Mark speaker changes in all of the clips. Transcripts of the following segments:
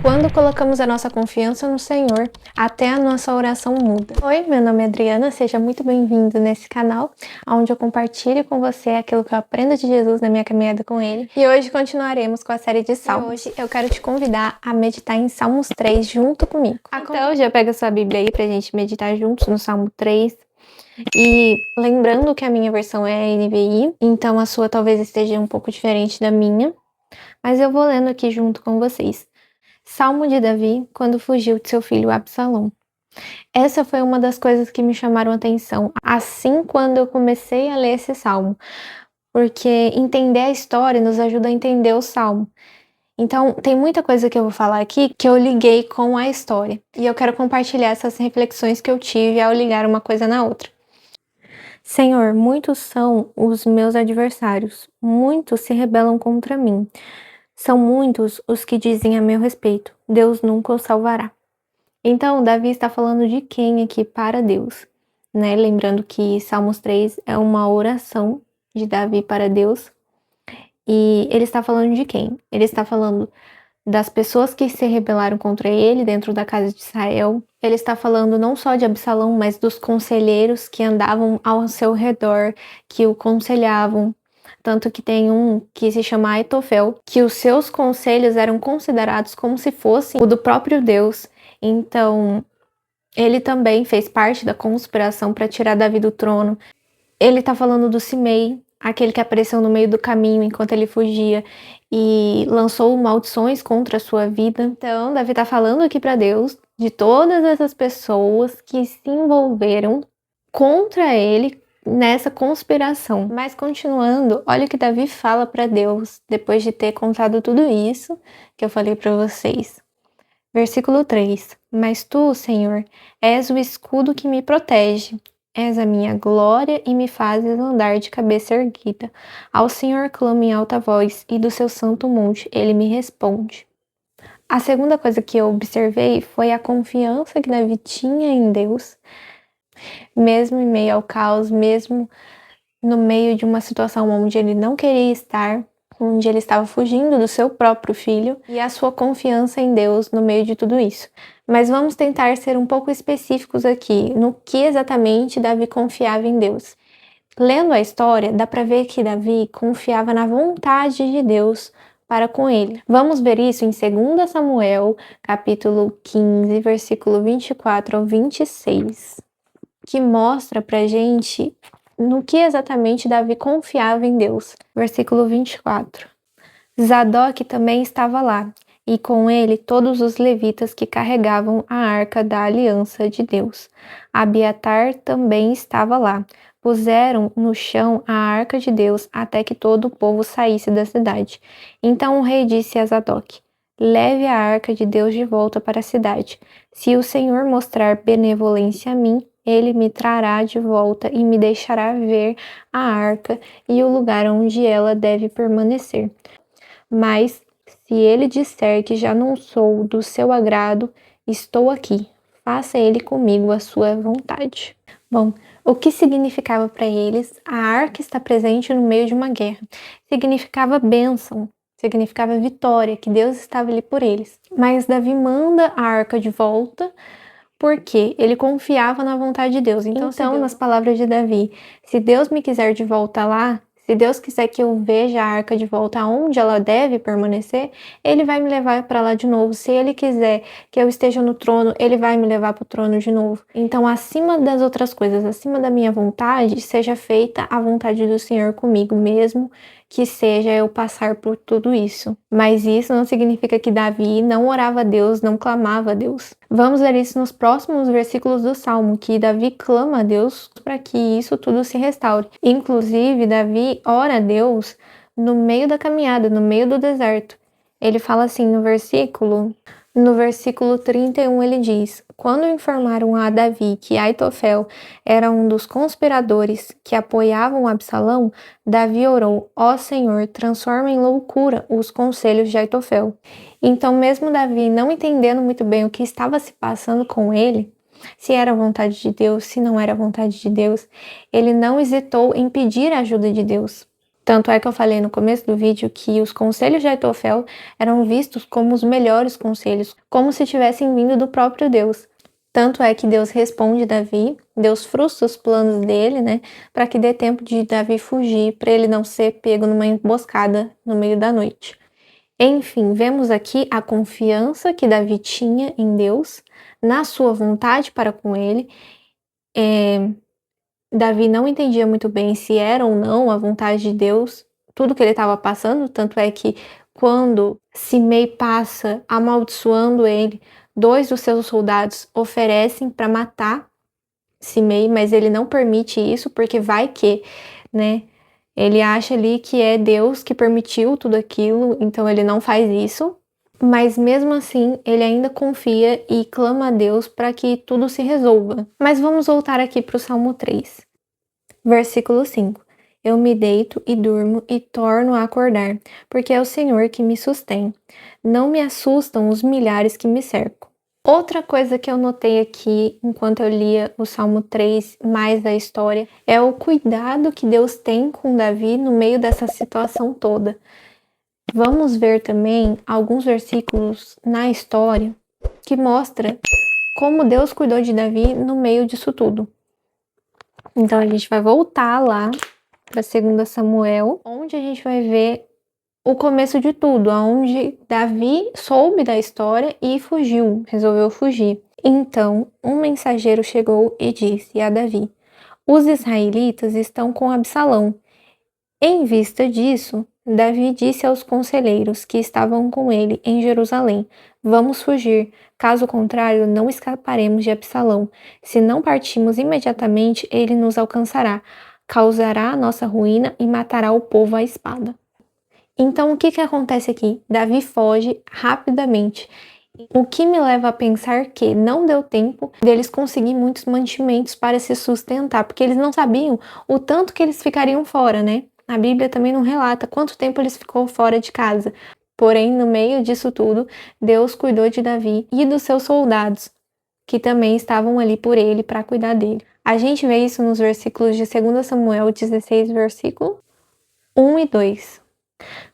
Speaker 1: Quando colocamos a nossa confiança no Senhor, até a nossa oração muda. Oi, meu nome é Adriana, seja muito bem-vindo nesse canal, onde eu compartilho com você aquilo que eu aprendo de Jesus na minha caminhada com Ele. E hoje continuaremos com a série de Salmos. E hoje eu quero te convidar a meditar em Salmos 3 junto comigo. Então já pega sua Bíblia aí pra gente meditar juntos no Salmo 3. E lembrando que a minha versão é a NVI, então a sua talvez esteja um pouco diferente da minha, mas eu vou lendo aqui junto com vocês. Salmo de Davi, quando fugiu de seu filho Absalão. Essa foi uma das coisas que me chamaram a atenção, assim quando eu comecei a ler esse salmo, porque entender a história nos ajuda a entender o salmo. Então, tem muita coisa que eu vou falar aqui que eu liguei com a história, e eu quero compartilhar essas reflexões que eu tive ao ligar uma coisa na outra. Senhor, muitos são os meus adversários, muitos se rebelam contra mim. São muitos os que dizem a meu respeito, Deus nunca o salvará. Então, Davi está falando de quem aqui para Deus, né? Lembrando que Salmos 3 é uma oração de Davi para Deus. E ele está falando de quem? Ele está falando das pessoas que se rebelaram contra ele dentro da casa de Israel. Ele está falando não só de Absalão, mas dos conselheiros que andavam ao seu redor, que o conselhavam. Tanto que tem um que se chama Aitofel, que os seus conselhos eram considerados como se fosse o do próprio Deus. Então, ele também fez parte da conspiração para tirar Davi do trono. Ele está falando do Simei, aquele que apareceu no meio do caminho enquanto ele fugia e lançou maldições contra a sua vida. Então, Davi está falando aqui para Deus de todas essas pessoas que se envolveram contra ele nessa conspiração. Mas continuando, olha o que Davi fala para Deus depois de ter contado tudo isso que eu falei para vocês. Versículo 3. Mas tu, Senhor, és o escudo que me protege. És a minha glória e me fazes andar de cabeça erguida. Ao Senhor clamo em alta voz, e do seu santo monte ele me responde. A segunda coisa que eu observei foi a confiança que Davi tinha em Deus, mesmo em meio ao caos, mesmo no meio de uma situação onde ele não queria estar, onde ele estava fugindo do seu próprio filho, e a sua confiança em Deus no meio de tudo isso. Mas vamos tentar ser um pouco específicos aqui, no que exatamente Davi confiava em Deus. Lendo a história, dá para ver que Davi confiava na vontade de Deus para com ele. Vamos ver isso em 2 Samuel, capítulo 15, versículo 24 ao 26, que mostra pra gente no que exatamente Davi confiava em Deus. Versículo 24. Zadok também estava lá, e com ele todos os levitas que carregavam a arca da aliança de Deus. Abiatar também estava lá. Puseram no chão a arca de Deus até que todo o povo saísse da cidade. Então o rei disse a Zadok: leve a arca de Deus de volta para a cidade. Se o Senhor mostrar benevolência a mim, ele me trará de volta e me deixará ver a arca e o lugar onde ela deve permanecer. Mas, se ele disser que já não sou do seu agrado, estou aqui. Faça ele comigo a sua vontade. Bom, o que significava para eles a arca estar presente no meio de uma guerra? Significava bênção, significava vitória, que Deus estava ali por eles. Mas Davi manda a arca de volta porque ele confiava na vontade de Deus. Então, nas palavras de Davi, se Deus me quiser de volta lá, se Deus quiser que eu veja a arca de volta onde ela deve permanecer, ele vai me levar para lá de novo. Se ele quiser que eu esteja no trono, ele vai me levar para o trono de novo. Então, acima das outras coisas, acima da minha vontade, seja feita a vontade do Senhor comigo mesmo, que seja eu passar por tudo isso. Mas isso não significa que Davi não orava a Deus, não clamava a Deus. Vamos ver isso nos próximos versículos do Salmo, que Davi clama a Deus para que isso tudo se restaure. Inclusive, Davi ora a Deus no meio da caminhada, no meio do deserto. Ele fala assim no versículo 31, ele diz: quando informaram a Davi que Aitofel era um dos conspiradores que apoiavam Absalão, Davi orou: ó Senhor, transforma em loucura os conselhos de Aitofel. Então, mesmo Davi não entendendo muito bem o que estava se passando com ele, se era vontade de Deus, se não era vontade de Deus, ele não hesitou em pedir a ajuda de Deus. Tanto é que eu falei no começo do vídeo que os conselhos de Aitofel eram vistos como os melhores conselhos, como se tivessem vindo do próprio Deus. Tanto é que Deus responde Davi, Deus frustra os planos dele, né, para que dê tempo de Davi fugir, para ele não ser pego numa emboscada no meio da noite. Enfim, vemos aqui a confiança que Davi tinha em Deus, na sua vontade para com ele. Davi não entendia muito bem se era ou não a vontade de Deus, tudo que ele estava passando, tanto é que quando Simei passa amaldiçoando ele, 2 dos seus soldados oferecem para matar Simei, mas ele não permite isso, porque vai que, né? Ele acha ali que é Deus que permitiu tudo aquilo, então ele não faz isso. Mas mesmo assim, ele ainda confia e clama a Deus para que tudo se resolva. Mas vamos voltar aqui para o Salmo 3. Versículo 5. Eu me deito e durmo e torno a acordar, porque é o Senhor que me sustém. Não me assustam os milhares que me cercam. Outra coisa que eu notei aqui, enquanto eu lia o Salmo 3, mais da história, é o cuidado que Deus tem com Davi no meio dessa situação toda. Vamos ver também alguns versículos na história que mostra como Deus cuidou de Davi no meio disso tudo. Então a gente vai voltar lá para 2 Samuel, onde a gente vai ver o começo de tudo, onde Davi soube da história e fugiu, resolveu fugir. Então, um mensageiro chegou e disse a Davi: os israelitas estão com Absalão. Em vista disso, Davi disse aos conselheiros que estavam com ele em Jerusalém: vamos fugir, caso contrário, não escaparemos de Absalão. Se não partirmos imediatamente, ele nos alcançará, causará a nossa ruína e matará o povo à espada. Então, o que acontece aqui? Davi foge rapidamente. O que me leva a pensar que não deu tempo deles conseguir muitos mantimentos para se sustentar, porque eles não sabiam o tanto que eles ficariam fora, né? A Bíblia também não relata quanto tempo eles ficou fora de casa. Porém, no meio disso tudo, Deus cuidou de Davi e dos seus soldados, que também estavam ali por ele para cuidar dele. A gente vê isso nos versículos de 2 Samuel 16, versículo 1 e 2.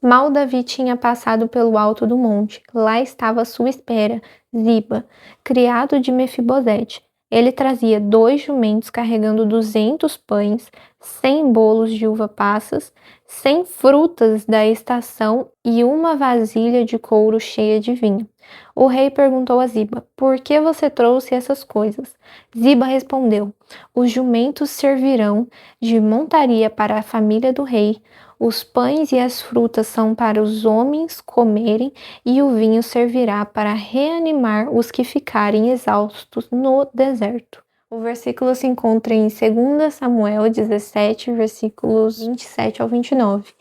Speaker 1: Mal Davi tinha passado pelo alto do monte. Lá estava à sua espera Ziba, criado de Mefibosete. Ele trazia 2 jumentos carregando 200 pães, 100 bolos de uva passas, 100 frutas da estação e uma vasilha de couro cheia de vinho. O rei perguntou a Ziba: por que você trouxe essas coisas? Ziba respondeu: os jumentos servirão de montaria para a família do rei. Os pães e as frutas são para os homens comerem, e o vinho servirá para reanimar os que ficarem exaustos no deserto. O versículo se encontra em 2 Samuel 17, versículos 27 ao 29.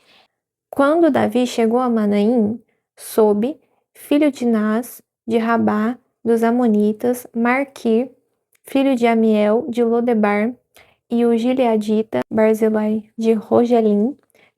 Speaker 1: Quando Davi chegou a Manaim, Sobe, filho de Nás, de Rabá, dos Amonitas, Marquir, filho de Amiel, de Lodebar, e o gileadita Barzilai, de Rogelim,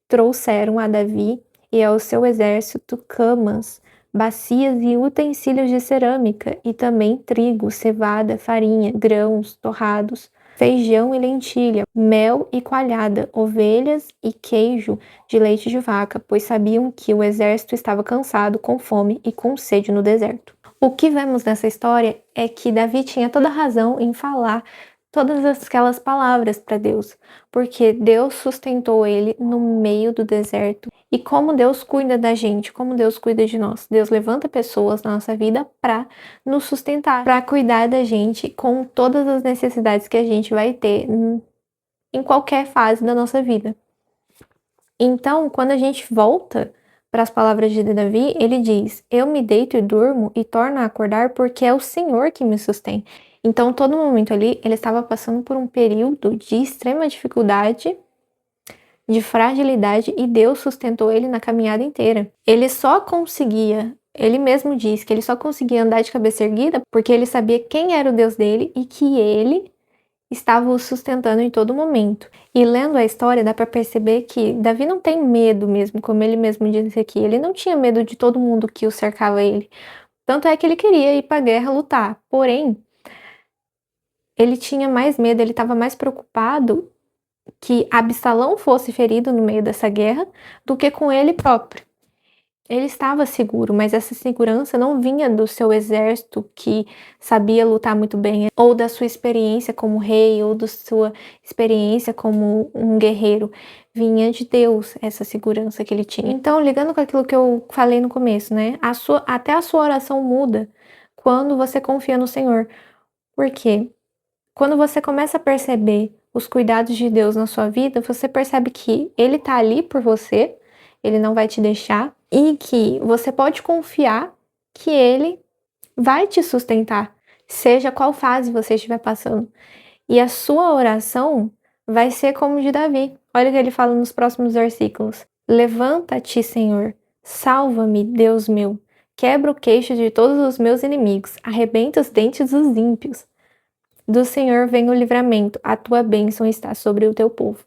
Speaker 1: trouxeram a Davi e ao seu exército camas, bacias e utensílios de cerâmica, e também trigo, cevada, farinha, grãos, torrados, feijão e lentilha, mel e coalhada, ovelhas e queijo de leite de vaca, pois sabiam que o exército estava cansado, com fome e com sede no deserto. O que vemos nessa história é que Davi tinha toda a razão em falar todas aquelas palavras para Deus, porque Deus sustentou ele no meio do deserto. E como Deus cuida da gente, como Deus cuida de nós. Deus levanta pessoas na nossa vida para nos sustentar, para cuidar da gente com todas as necessidades que a gente vai ter em qualquer fase da nossa vida. Então, quando a gente volta para as palavras de Davi, ele diz: eu me deito e durmo e torno a acordar porque é o Senhor que me sustém. Então, todo momento ali, ele estava passando por um período de extrema dificuldade, de fragilidade, e Deus sustentou ele na caminhada inteira. Ele mesmo diz que ele só conseguia andar de cabeça erguida porque ele sabia quem era o Deus dele e que ele estava o sustentando em todo momento. E lendo a história, dá para perceber que Davi não tem medo mesmo, como ele mesmo disse aqui. Ele não tinha medo de todo mundo que o cercava ele. Tanto é que ele queria ir para a guerra lutar. Porém, ele tinha mais medo, ele estava mais preocupado que Absalão fosse ferido no meio dessa guerra do que com ele próprio. Ele estava seguro, mas essa segurança não vinha do seu exército que sabia lutar muito bem, ou da sua experiência como rei, ou da sua experiência como um guerreiro. Vinha de Deus essa segurança que ele tinha. Então, ligando com aquilo que eu falei no começo, né? Até a sua oração muda quando você confia no Senhor. Por quê? Quando você começa a perceber os cuidados de Deus na sua vida, você percebe que Ele tá ali por você, Ele não vai te deixar, e que você pode confiar que Ele vai te sustentar, seja qual fase você estiver passando. E a sua oração vai ser como de Davi. Olha o que ele fala nos próximos versículos. Levanta-te, Senhor, salva-me, Deus meu. Quebra o queixo de todos os meus inimigos, arrebenta os dentes dos ímpios. Do Senhor vem o livramento, a tua bênção está sobre o teu povo.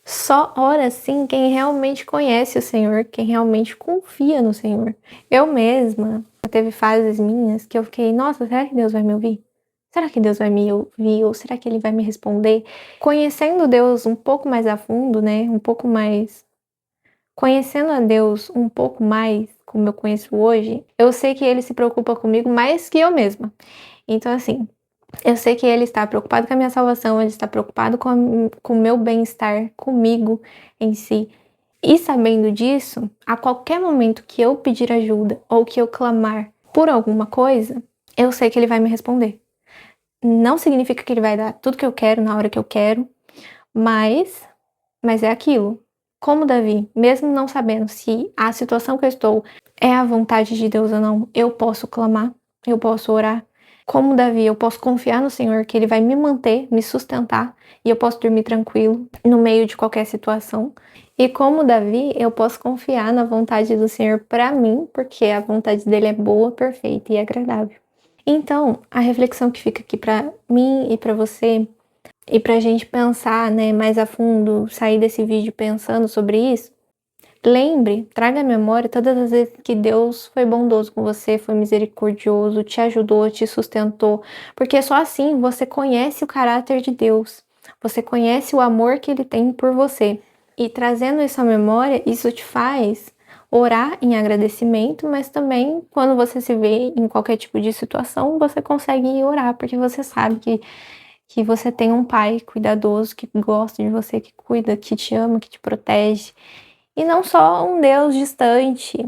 Speaker 1: Só ora assim quem realmente conhece o Senhor, quem realmente confia no Senhor. Eu mesma, teve fases minhas que eu fiquei, nossa, será que Deus vai me ouvir? Será que Deus vai me ouvir? Ou será que Ele vai me responder? Conhecendo Deus um pouco mais a fundo, né? Conhecendo a Deus um pouco mais, como eu conheço hoje, eu sei que Ele se preocupa comigo mais que eu mesma. Então, assim, eu sei que Ele está preocupado com a minha salvação, Ele está preocupado com o meu bem-estar, comigo em si. E sabendo disso, a qualquer momento que eu pedir ajuda ou que eu clamar por alguma coisa, eu sei que Ele vai me responder. Não significa que Ele vai dar tudo que eu quero na hora que eu quero, mas é aquilo. Como Davi, mesmo não sabendo se a situação que eu estou é a vontade de Deus ou não, eu posso clamar, eu posso orar. Como Davi, eu posso confiar no Senhor que Ele vai me manter, me sustentar e eu posso dormir tranquilo no meio de qualquer situação. E como Davi, eu posso confiar na vontade do Senhor para mim, porque a vontade dele é boa, perfeita e agradável. Então, a reflexão que fica aqui para mim e para você, e pra gente pensar, né, mais a fundo, sair desse vídeo pensando sobre isso, lembre, traga à memória todas as vezes que Deus foi bondoso com você, foi misericordioso, te ajudou, te sustentou, porque só assim você conhece o caráter de Deus, você conhece o amor que Ele tem por você. E trazendo isso à memória, isso te faz orar em agradecimento, mas também quando você se vê em qualquer tipo de situação, você consegue orar, porque você sabe que você tem um pai cuidadoso, que gosta de você, que cuida, que te ama, que te protege. E não só um Deus distante,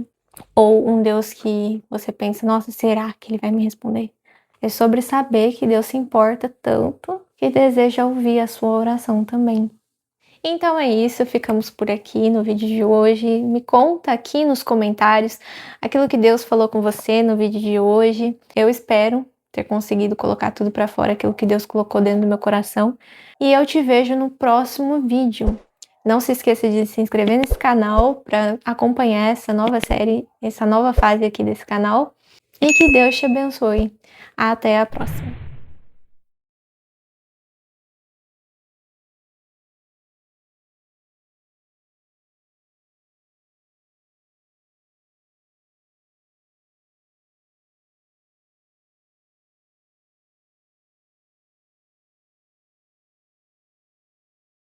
Speaker 1: ou um Deus que você pensa, nossa, será que Ele vai me responder? É sobre saber que Deus se importa tanto que deseja ouvir a sua oração também. Então é isso, ficamos por aqui no vídeo de hoje. Me conta aqui nos comentários aquilo que Deus falou com você no vídeo de hoje. Eu espero ter conseguido colocar tudo para fora, aquilo que Deus colocou dentro do meu coração. E eu te vejo no próximo vídeo. Não se esqueça de se inscrever nesse canal para acompanhar essa nova série, essa nova fase aqui desse canal. E que Deus te abençoe. Até a próxima.